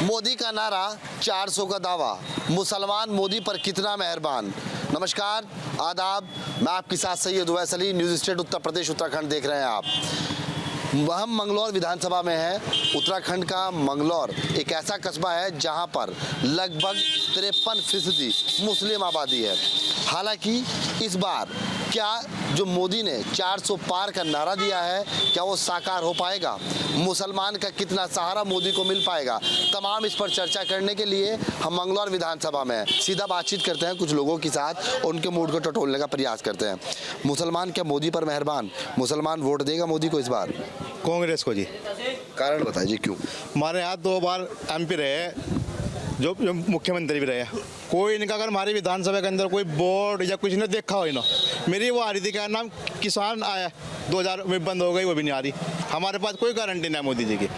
मोदी का नारा 400 का दावा, मुसलमान मोदी पर कितना मेहरबान। नमस्कार, आदाब, मैं आपके साथ सैयद उवैस अली, न्यूज़ स्टेट उत्तर प्रदेश उत्तराखंड देख रहे हैं आप। हम मंगलौर विधानसभा में हैं। उत्तराखंड का मंगलौर एक ऐसा कस्बा है जहां पर लगभग 53% मुस्लिम आबादी है। हालांकि इस बार क्या जो मोदी ने 400 पार का नारा दिया है, क्या वो साकार हो पाएगा? मुसलमान का कितना सहारा मोदी को मिल पाएगा? तमाम इस पर चर्चा करने के लिए हम मंगलौर विधानसभा में सीधा बातचीत करते हैं कुछ लोगों के साथ, उनके मूड को टटोलने का प्रयास करते हैं। मुसलमान क्या मोदी पर मेहरबान? मुसलमान वोट देगा मोदी को इस बार? कांग्रेस को जी। कारण बताइए क्यों? हमारे यहाँ 2 बार MP रहे, जो मुख्यमंत्री भी रहे। कोई इनका अगर हमारी विधानसभा के अंदर कोई बोर्ड या कुछ नहीं देखा हो इन्हों। मेरी वो आ रही थी, क्या नाम, किसान आया 2000 में बंद हो गई, वो भी नहीं आ रही। हमारे पास कोई गारंटी नहीं है मोदी जी की।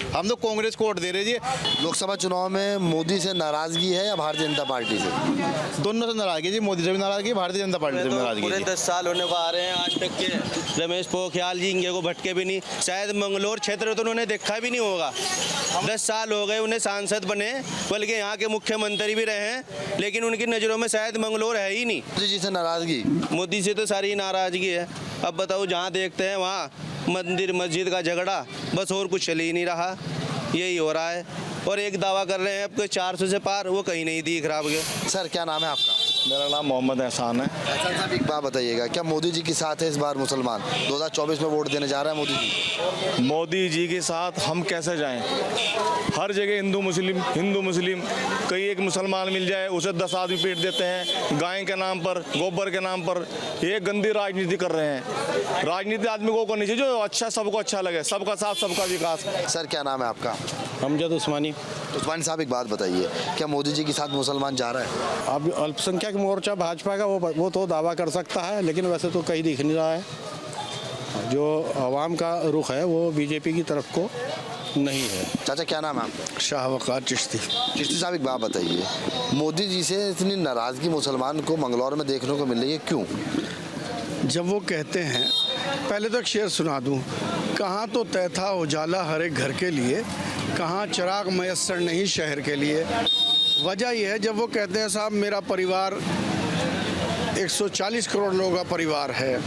हम तो कांग्रेस को वोट दे रहे जी। लोकसभा चुनाव में मोदी से नाराजगी है या भारतीय जनता पार्टी से? दोनों से नाराजगी जी, मोदी से भी नाराजगी, भारतीय जनता पार्टी से भी नाराजगी। पूरे 10 साल होने को आ रहे हैं, आज तक के रमेश पोखरियाल जी इनके को भटके भी नहीं। शायद मंगलौर क्षेत्र तो उन्होंने देखा भी नहीं होगा। 10 साल हो गए उन्हें सांसद बने, बल्कि यहाँ के मुख्यमंत्री भी रहे हैं, लेकिन उनकी नज़रों में शायद मंगलौर है ही नहीं। मोदी जी से नाराजगी? मोदी से तो सारी नाराजगी है। अब बताओ, जहाँ देखते हैं वहाँ मंदिर मस्जिद का झगड़ा, बस और कुछ चल ही नहीं रहा, यही हो रहा है। और एक दावा कर रहे हैं अब 400 से पार, वो कहीं नहीं दिख रहा। सर, क्या नाम है आपका? मेरा नाम मोहम्मद एहसान है। एहसान साहब, एक बात बताइएगा, क्या मोदी जी के साथ है इस बार मुसलमान? 2024 में वोट देने जा रहा है मोदी जी। मोदी जी के साथ हम कैसे जाएं? हर जगह हिंदू मुस्लिम, कहीं एक मुसलमान मिल जाए उसे 10 आदमी पीट देते हैं, गाय के नाम पर, गोबर के नाम पर। ये गंदी राजनीति कर रहे हैं। राजनीति आदमी को करनी चाहिए जो अच्छा, सबको अच्छा लगे, सबका साथ सबका विकास। सर, क्या नाम है आपका? अमजद उस्मानी। उस्मानी साहब, एक बात बताइए, क्या मोदी जी के साथ मुसलमान जा रहा है? अब अल्पसंख्यक मोर्चा भाजपा का वो तो दावा कर सकता है, लेकिन वैसे तो कहीं दिख नहीं रहा है। जो आवाम का रुख है वो बीजेपी की तरफ को नहीं है। चाचा, क्या नाम है आपका? शाह वकार चिश्ती। चिश्ती साहब, एक बात बताइए, मोदी जी से इतनी नाराज़गी मुसलमान को मंगलौर में देखने को मिल रही है, क्यों? जब वो कहते हैं, पहले तो एक शेर सुना दूं, कहाँ तो तय था उजाला हर एक घर के लिए, कहाँ चिराग मयस्सर नहीं शहर के लिए। वजह यह है, जब वो कहते हैं साहब मेरा परिवार 140 करोड़ लोगों का परिवार है,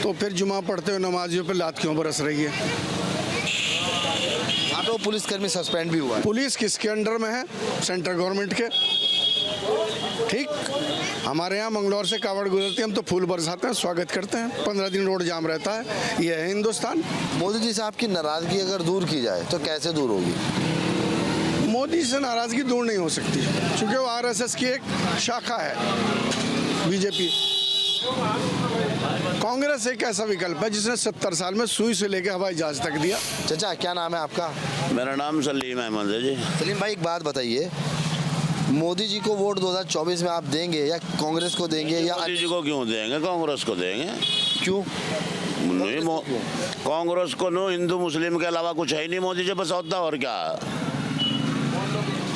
तो फिर जुमा पढ़ते हुए नमाजियों पर लात क्यों बरस रही है? वहाँ पे वो पुलिसकर्मी सस्पेंड भी हुआ है। पुलिस किसके अंडर में है? सेंट्रल गवर्नमेंट के। ठीक, हमारे यहाँ मंगलौर से कावड़ गुजरती है, हम तो फूल बरसाते हैं, स्वागत करते हैं, 15 दिन रोड जाम रहता है। ये है हिंदुस्तान। मोदी जी से आपकी नाराज़गी अगर दूर की जाए तो कैसे दूर होगी? मोदी से नाराज़गी दूर नहीं हो सकती, क्योंकि वो RSS की एक शाखा है। बीजेपी, कांग्रेस एक ऐसा विकल्प है जिसने 70 साल में सुई से लेकर हवाई जहाज तक दिया। चाचा, क्या नाम है आपका? मेरा नाम सलीम अहमद है जी। सलीम भाई, एक बात बताइए, मोदी जी को वोट 2024 में आप देंगे या कांग्रेस को देंगे या मोदी जी को क्यों देंगे? कांग्रेस को देंगे। क्यों? नहीं, कांग्रेस को नो, हिंदू मुस्लिम के अलावा कुछ है ही नहीं मोदी जी, बस होता और क्या।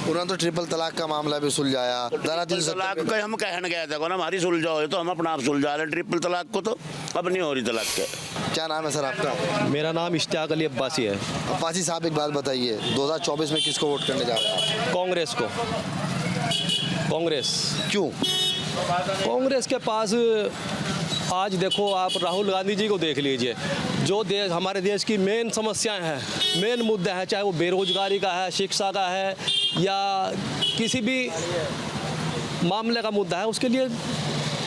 उन्होंने तो ट्रिपल तलाक का मामला भी सुलझाया। तलाक का हम कहने गए थे ना, हमारी सुलझाओ तो हम अपना आप सुलझा रहे। ट्रिपल तलाक को तो अब नहीं हो रही तलाक के। क्या नाम है सर आपका? मेरा नाम इश्तियाक अली अब्बासी है। अब्बासी साहब, एक बात बताइए, 2024 में किसको वोट करने जा रहे हैं? कांग्रेस को। कांग्रेस। क्यों? कांग्रेस के पास आज देखो आप राहुल गांधी जी को देख लीजिए, जो देश हमारे देश की मेन समस्याएं हैं, मेन मुद्दे हैं, चाहे वो बेरोजगारी का है, शिक्षा का है या किसी भी मामले का मुद्दा है, उसके लिए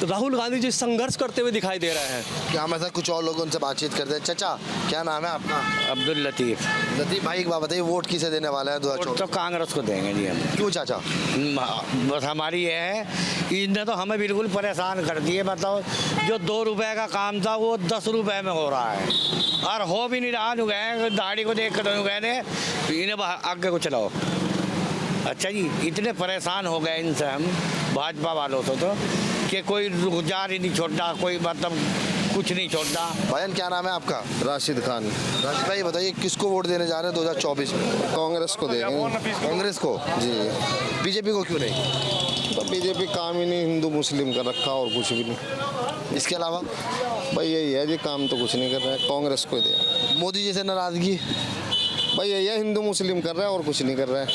राहुल गांधी जी संघर्ष करते हुए दिखाई दे रहे हैं। क्या हम ऐसा कुछ और लोगों उनसे बातचीत करते हैं? चाचा, क्या नाम है आपका? अब्दुल लतीफ़। लतीफ़ भाई, एक बात बताइए, वोट किसे देने वाला है 2024? तो कांग्रेस को देंगे जी हम। क्यों चाचा? बस हमारी ये है, इनने तो हमें बिल्कुल परेशान कर दिए। बताओ, जो 2 रुपए का काम था वो 10 रुपए में हो रहा है, और हो भी नहीं रहा। गए दाढ़ी को देख कर गए, इन्हें आगे को चलाओ। अच्छा जी, इतने परेशान हो गए इनसे हम भाजपा वालों से तो, कि कोई रुखजार ही नहीं छोड़ता, कोई मतलब कुछ नहीं छोड़ता। भाईजान, क्या नाम है आपका? राशिद खान। राशिद भाई, बताइए किसको वोट देने जा रहे हैं 2024 में? कांग्रेस को देंगे। कांग्रेस को जी। बीजेपी को क्यों नहीं? तो बीजेपी काम ही नहीं हिंदू मुस्लिम का रखा और कुछ भी नहीं। इसके अलावा भाई यही है जी, काम तो कुछ नहीं कर रहा है। कांग्रेस को दे। मोदी जी से नाराजगी? भाई ये हिंदू मुस्लिम कर रहा है और कुछ नहीं कर रहा है।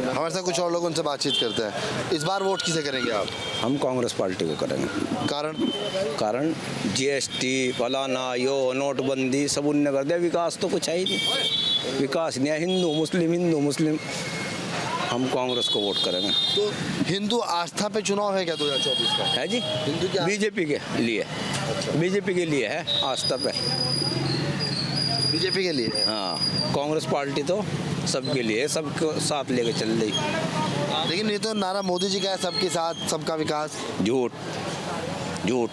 हमारे साथ कुछ और लोग उनसे बातचीत करते हैं। इस बार वोट किसे करेंगे आप? हम कांग्रेस पार्टी को करेंगे। कारण जीएसटी फलाना यो नोटबंदी सब उनने कर दिया, विकास तो कुछ है ही नहीं, विकास नहीं है। हिंदू मुस्लिम हम कांग्रेस को वोट करेंगे। तो हिंदू आस्था पे चुनाव है क्या 2024 का? है जी, हिंदू क्या? बीजेपी के लिए, बीजेपी के लिए है आस्था पे। बीजेपी के लिए है। हाँ, कांग्रेस पार्टी तो सबके लिए, सबको साथ लेके चल रही। लेकिन ये तो नारा मोदी जी का है, सबके साथ सबका विकास। झूठ झूठ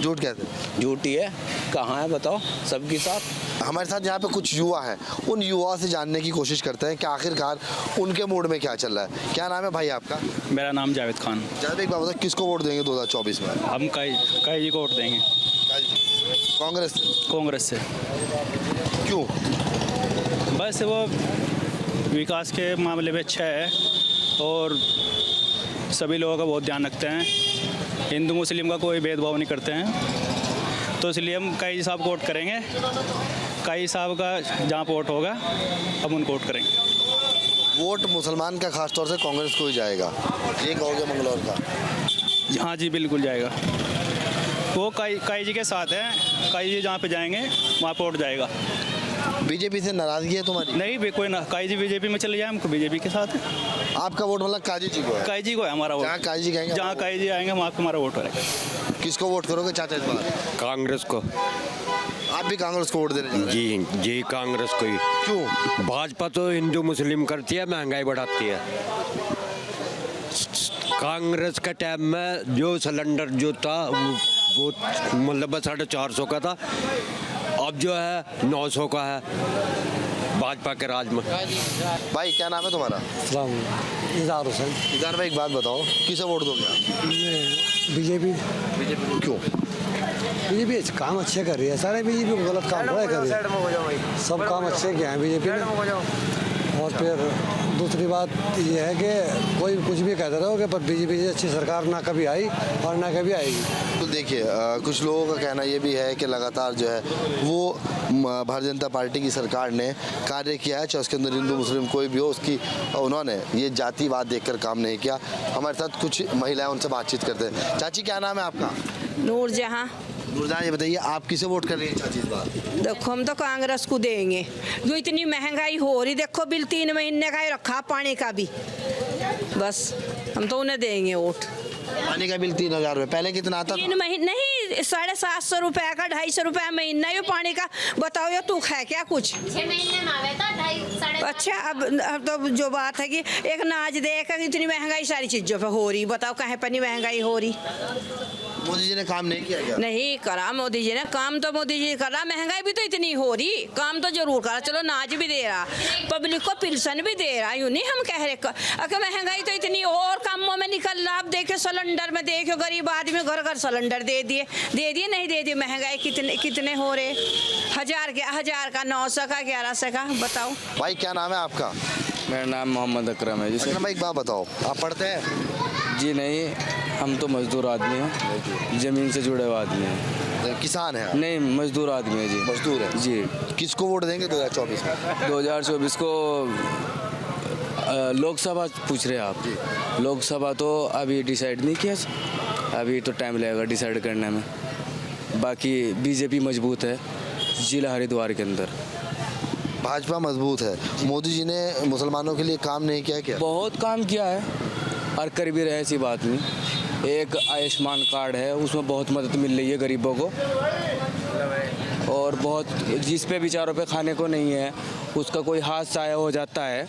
झूठ कहते झूठ ही है, कहाँ है बताओ सबके साथ। हमारे साथ यहाँ पे कुछ युवा हैं, उन युवा से जानने की कोशिश करते हैं कि आखिरकार उनके मूड में क्या चल रहा है। क्या नाम है भाई आपका? मेरा नाम जावेद खान। जावेद, एक बात बताओ, किसको वोट देंगे 2024 में? हम कई जी को वोट देंगे। कांग्रेस? कांग्रेस से। क्यों? बस वो विकास के मामले में अच्छा है और सभी लोगों का बहुत ध्यान रखते हैं, हिंदू मुस्लिम का कोई भेदभाव नहीं करते हैं, तो इसलिए हम कई साहब को वोट करेंगे। कई साहब का जहाँ पे वोट होगा हम उनको वोट करेंगे। वोट मुसलमान का खास तौर से कांग्रेस को ही जाएगा, ये कहोगे मंगलौर का? हाँ जी, बिल्कुल जाएगा। वो कई जी के साथ है, कई जी जहाँ पे जाएंगे वहाँ पे वोट जाएगा। बीजेपी से नाराजगी है तुम्हारी? नहीं, कोई ना, काई जी बीजेपी में चले जाए, हमको बीजेपी के साथ है। आपका वोट मतलब काजी जी को है? काई जी को है हमारा वोट। जहाँ काजी जी कहेंगे, जहाँ काई जी आएंगे वहाँ पे हमारा वोट रहेगा। किसको वोट करोगे चाचा इस बार? कांग्रेस को। आप भी कांग्रेस को वोट देने जा रहे हैं? जी कांग्रेस को ही। क्यों? भाजपा तो हिंदू मुस्लिम करती है, महंगाई बढ़ाती है। कांग्रेस के टाइम में जो सिलेंडर जो था वो मतलब 450 का था, अब जो है 900 का है भाजपा के राज में। भाई क्या नाम है तुम्हारा? इज़हार हुसैन। इज़हार भाई, एक बात बताओ, किसे वोट दोगे आप? बीजेपी। बीजेपी? क्यों? बीजेपी काम अच्छे कर रही है, सारे बीजेपी को गलत काम थोड़ा कर रही है, सब काम अच्छे किए हैं बीजेपी ने। और फिर दूसरी बात यह है कि कोई कुछ भी कहते रहोगे, पर बीजेपी से अच्छी सरकार ना कभी आई और ना कभी आएगी। तो देखिए, कुछ लोगों का कहना ये भी है कि लगातार जो है वो भारतीय जनता पार्टी की सरकार ने कार्य किया है, चाहे उसके अंदर हिंदू मुस्लिम कोई भी हो, उसकी उन्होंने ये जातिवाद देखकर काम नहीं किया। हमारे साथ कुछ महिलाएं, उनसे बातचीत करते हैं। चाची क्या नाम है आपका? नूरजहां। नूरजहां, ये बताइए आप किसे वोट कर रही हैं चाची इस बार? देखो हम तो कांग्रेस को देंगे, जो इतनी महंगाई हो रही, देखो बिल 3 महीने का ही रखा पानी का भी, बस हम तो उन्हें देंगे वोट। पानी का बिल 3000 रुपये, पहले कितना आता था? 3 महीने नहीं, 750 रुपए का, 250 रुपए महीना ये पानी का। बताओ ये तू है क्या कुछ? 6 महीने में आवे था 2.5। अच्छा, अब तो जो बात है कि एक नाच देख इतनी महंगाई सारी चीजों पे हो रही, बताओ कहीं पर नहीं महंगाई हो रही। मोदी जी ने काम नहीं किया क्या? नहीं करा मोदी जी ने काम, तो मोदी जी कर रहा, महंगाई भी तो इतनी हो रही, काम तो जरूर करा, चलो नाच भी दे रहा, पब्लिक को पेंशन भी दे रहा, यूं नहीं हम कह रहे। अगर महंगाई तो इतनी और कामों में निकल रहा, आप देखे सिलेंडर में, देखो गरीब आदमी घर घर सिलेंडर दे दिए नहीं दे दिए, महंगाई कितने हो रहे, 1000 का 900 का 1100 का, बताओ। भाई क्या नाम है आपका? मेरा नाम मोहम्मद अकरम है जी। अकरम भाई, एक बात बताओ, आप पढ़ते हैं? जी नहीं, हम तो मजदूर आदमी हैं, ज़मीन से जुड़े हुए आदमी हैं। किसान हैं? नहीं, मजदूर आदमी है जी। मजदूर है जी। किसको वोट देंगे 2024 में? 2024 को लोकसभा पूछ रहे हैं आप? लोकसभा तो अभी डिसाइड नहीं किया, अभी तो टाइम लगेगा डिसाइड करने में। बाकी बीजेपी मजबूत है जिला हरिद्वार के अंदर। भाजपा मजबूत है। मोदी जी ने मुसलमानों के लिए काम नहीं किया क्या? बहुत काम किया है और कर भी रहे, ऐसी बात नहीं। एक आयुष्मान कार्ड है, उसमें बहुत मदद मिल रही है गरीबों को, और बहुत जिस पे बेचारों पे खाने को नहीं है, उसका कोई हादसा आया हो जाता है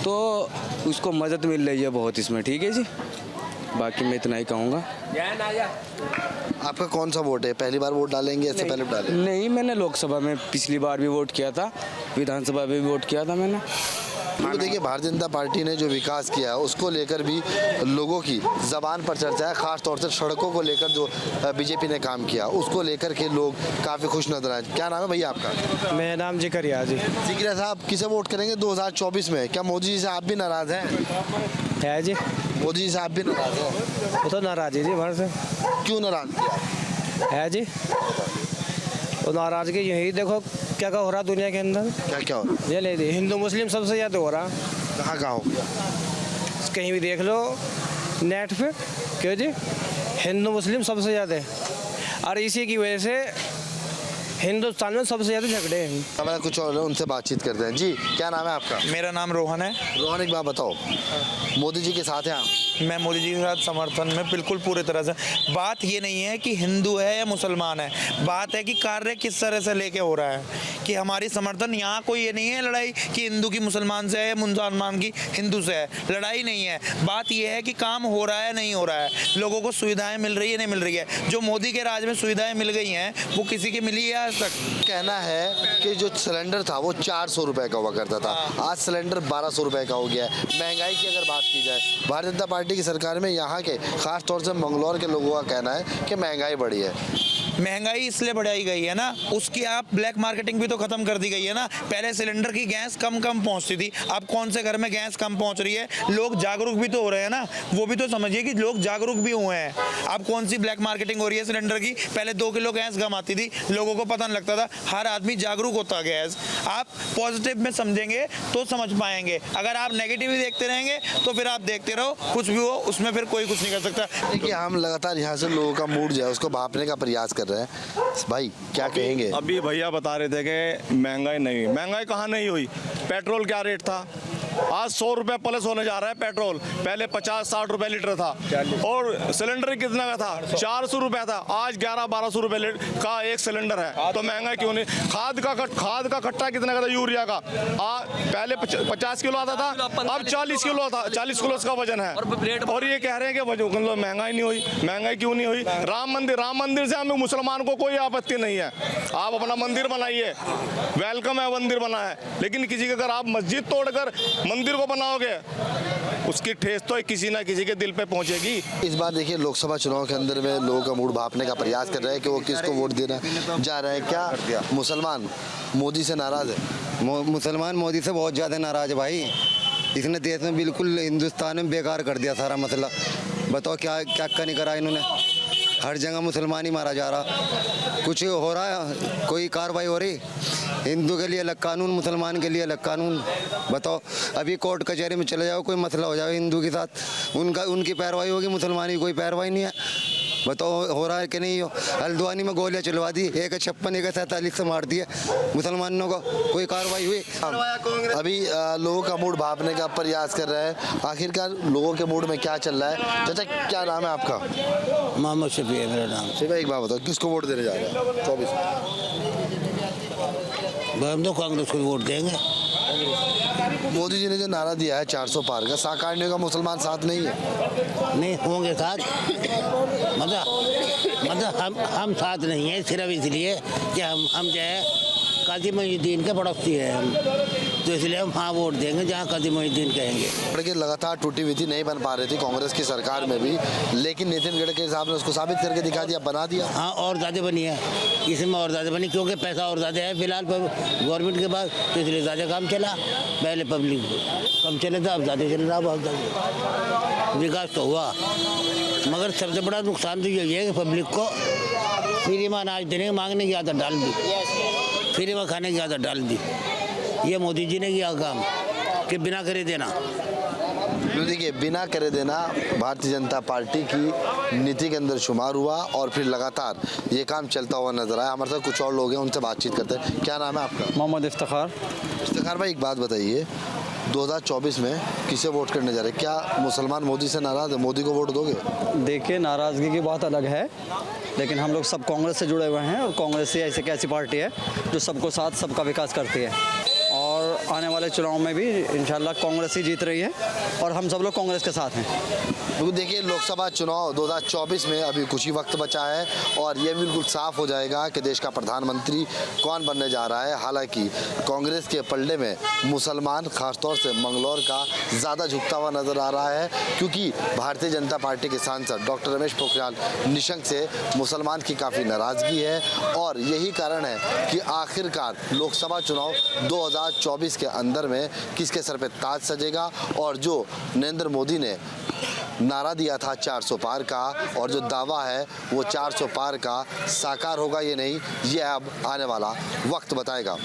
तो उसको मदद मिल रही है बहुत इसमें। ठीक है जी, बाकी मैं इतना ही कहूँगा। आपका कौन सा वोट है? पहली बार वोट डालेंगे, इससे पहले डालें? नहीं, मैंने लोकसभा में पिछली बार भी वोट किया था, विधानसभा में भी वोट किया था मैंने। तो देखिए, भारतीय जनता पार्टी ने जो विकास किया उसको लेकर भी लोगों की ज़बान पर चर्चा है, खास तौर से सड़कों को लेकर जो बीजेपी ने काम किया उसको लेकर के लोग काफ़ी खुश नजर आए। क्या नाम है भैया आपका? मेरा नाम जिक्रिया जी। जिक्रिया साहब, किसे वोट करेंगे 2024 में? क्या मोदी जी से आप भी नाराज़ हैं? है जी, मोदी जी से आप भी नाराज़ हैं? वो तो नाराज है जी भर से। क्यों नाराज़ किया है जी? वो नाराज़गी यही देखो क्या क्या हो रहा दुनिया के अंदर? क्या क्या हो रहा ये ले दे, हिंदू मुस्लिम सबसे ज़्यादा हो रहा। कहाँ कहाँ हो गया? कहीं भी देख लो नेट पे, क्यों जी, हिंदू मुस्लिम सबसे ज़्यादा है, और इसी की वजह से हिंदुस्तान में सबसे ज़्यादा झगड़े हैं। हमारा कुछ और है, उनसे बातचीत करते हैं। जी क्या नाम है आपका? मेरा नाम रोहन है। रोहन, एक बात बताओ, मोदी जी के साथ हैं आप? मैं मोदी जी के साथ समर्थन में बिल्कुल पूरी तरह से। बात ये नहीं है कि हिंदू है या मुसलमान है, बात है कि कार्य किस तरह से लेके हो रहा है, कि हमारी समर्थन। यहाँ कोई ये नहीं है लड़ाई कि हिंदू की मुसलमान से है, मुसलमान की हिंदू से है, लड़ाई नहीं है। बात ये है कि काम हो रहा है नहीं हो रहा है, लोगों को सुविधाएं मिल रही है नहीं मिल रही है। जो मोदी के राज में सुविधाएं मिल गई हैं वो किसी की मिली है आज तक? कहना है कि जो सिलेंडर था वो 400 रुपए का हुआ करता था, आज सिलेंडर 1200 रुपए का हो गया है। महंगाई की अगर बात की जाए, भारतीय जनता पार्टी की सरकार में यहाँ के खास तौर से मंगलौर के लोगों का कहना है कि महंगाई बढ़ी है। महंगाई इसलिए बढ़ाई गई है ना, उसकी आप ब्लैक मार्केटिंग भी तो खत्म कर दी गई है ना। पहले सिलेंडर की गैस कम पहुंचती थी, अब कौन से घर में गैस कम पहुंच रही है? लोग जागरूक भी तो हो रहे हैं ना, वो भी तो समझिए कि लोग जागरूक भी हुए हैं। अब कौन सी ब्लैक मार्केटिंग हो रही है सिलेंडर की? पहले 2 किलो गैस कम आती थी, लोगों को पता नहीं लगता था, हर आदमी जागरूक होता गया है। आप पॉजिटिव में समझेंगे तो समझ पाएंगे, अगर आप नेगेटिव देखते रहेंगे तो फिर आप देखते रहो, कुछ भी हो उसमें फिर कोई कुछ नहीं कर सकता। देखिए हम लगातार यहाँ से लोगों का मूड जो है उसको भांपने का प्रयास कर रहे हैं। भाई क्या कहेंगे? अभी भैया बता रहे थे कि महंगाई नहीं, महंगाई कहाँ नहीं हुई। पेट्रोल क्या रेट था, आज 100 रुपये प्लस होने जा रहा है पेट्रोल। पहले 50-60 रुपये लीटर था, और सिलेंडर कितना का था? 400 रुपये था, आज 1100-1200 रुपये का एक सिलेंडर है। तो महंगा क्यों नहीं? खाद का कट्टा कितना का था यूरिया का? पहले 50 किलो आता था, अब 40 किलो था, 40 किलो का वजन है। और ये कह रहे हैं कि मतलब महंगाई नहीं हुई। महंगाई क्यों नहीं हुई? राम मंदिर से हमें मुसलमान को कोई आपत्ति नहीं है, आप अपना मंदिर बनाइए, वेलकम है, मंदिर बना है। लेकिन किसी का अगर आप मस्जिद तोड़कर मंदिर को बनाओगे, उसकी ठेस तो किसी ना किसी के दिल पे पहुंचेगी। इस बार देखिए लोकसभा चुनाव के अंदर में लोगों का मूड भांपने का प्रयास कर रहे हैं कि वो किसको वोट देना जा रहे हैं। क्या मुसलमान मोदी से नाराज है? मुसलमान मोदी से बहुत ज़्यादा नाराज है भाई। इसने देश में बिल्कुल हिंदुस्तान में बेकार कर दिया सारा मसला। बताओ क्या क्या नहीं करा इन्होंने। हर जगह मुसलमान ही मारा जा रहा, कुछ हो रहा है, कोई कार्रवाई हो रही? हिंदू के लिए अलग कानून, मुसलमान के लिए अलग कानून। बताओ अभी कोर्ट कचहरी में चले जाओ, कोई मसला हो जाए हिंदू के साथ, उनकी पैरवाई होगी, मुसलमान की कोई पैरवाई नहीं है। बताओ हो रहा है कि नहीं हो? हल्द्वानी में गोलियां चलवा दी, एक 56 एक 47 से मार दिए मुसलमानों को, कोई कार्रवाई हुई? अभी लोगों का मूड भांपने का प्रयास कर रहे हैं, आखिरकार लोगों के मूड में क्या चल रहा है? चाचा क्या नाम है आपका? मोहम्मद शफी है मेरा नाम। शफी, एक बात बताओ, किसको वोट देने जा रहे हैं 24? हम तो कांग्रेस को वोट देंगे। मोदी जी ने जो नारा दिया है 400 पार का, साकारने का मुसलमान साथ नहीं है? नहीं होंगे साथ, मतलब हम साथ नहीं है, सिर्फ इसलिए कि हम जो है काजी मोहिउद्दीन के पड़ोसी है हम, तो इसलिए हम हाँ वोट देंगे जहाँ काजी मोहिउद्दीन कहेंगे। गडकरी लगातार टूटी हुई थी, नहीं बन पा रही थी कांग्रेस की सरकार में भी, लेकिन नितिन गडकरी साहब ने उसको साबित करके दिखा दिया, बना दिया। हाँ और ज़्यादा बनी है, इसमें और ज़्यादा बनी क्योंकि पैसा और ज़्यादा है फिलहाल गवर्नमेंट के पास, तो इसलिए ज़्यादा काम चला। पहले पब्लिक कम चले था, अब ज़्यादा चल रहा, बहुत ज़्यादा विकास तो हुआ। मगर सबसे बड़ा नुकसान तो यही है कि पब्लिक को फ्री में अनाज देने मांगने की आदत डाल दी, फ्री में खाने की आदत डाल दी। ये मोदी जी ने किया काम कि बिना करे देना। देखिए बिना करे देना भारतीय जनता पार्टी की नीति के अंदर शुमार हुआ और फिर लगातार ये काम चलता हुआ नजर आया। हमारे साथ कुछ और लोग हैं, उनसे बातचीत करते हैं। क्या नाम है आपका? मोहम्मद इफ्तिखार। इफ्तिखार भाई, एक बात बताइए, 2024 में किसे वोट करने जा रहे हैं? क्या मुसलमान मोदी से नाराज है? मोदी को वोट दोगे? देखिए नाराज़गी की बात अलग है, लेकिन हम लोग सब कांग्रेस से जुड़े हुए हैं, और कांग्रेस ही ऐसी पार्टी है जो सबको साथ सबका विकास करती है, और आने वाले चुनाव में भी इंशाल्लाह कांग्रेस ही जीत रही है, और हम सब लोग कांग्रेस के साथ हैं। क्योंकि देखिए लोकसभा चुनाव 2024 में अभी कुछ ही वक्त बचा है, और ये बिल्कुल साफ हो जाएगा कि देश का प्रधानमंत्री कौन बनने जा रहा है। हालांकि कांग्रेस के पलड़े में मुसलमान, खासतौर से मंगलौर का ज़्यादा झुकता हुआ नजर आ रहा है, क्योंकि भारतीय जनता पार्टी के सांसद डॉक्टर रमेश पोखरियाल निशंक से मुसलमान की काफ़ी नाराज़गी है, और यही कारण है कि आखिरकार लोकसभा चुनाव 2024 के अंदर में किसके सर पे ताज सजेगा, और जो नरेंद्र मोदी ने नारा दिया था 400 पार का, और जो दावा है वो 400 पार का साकार होगा ये नहीं, ये अब आने वाला वक्त बताएगा।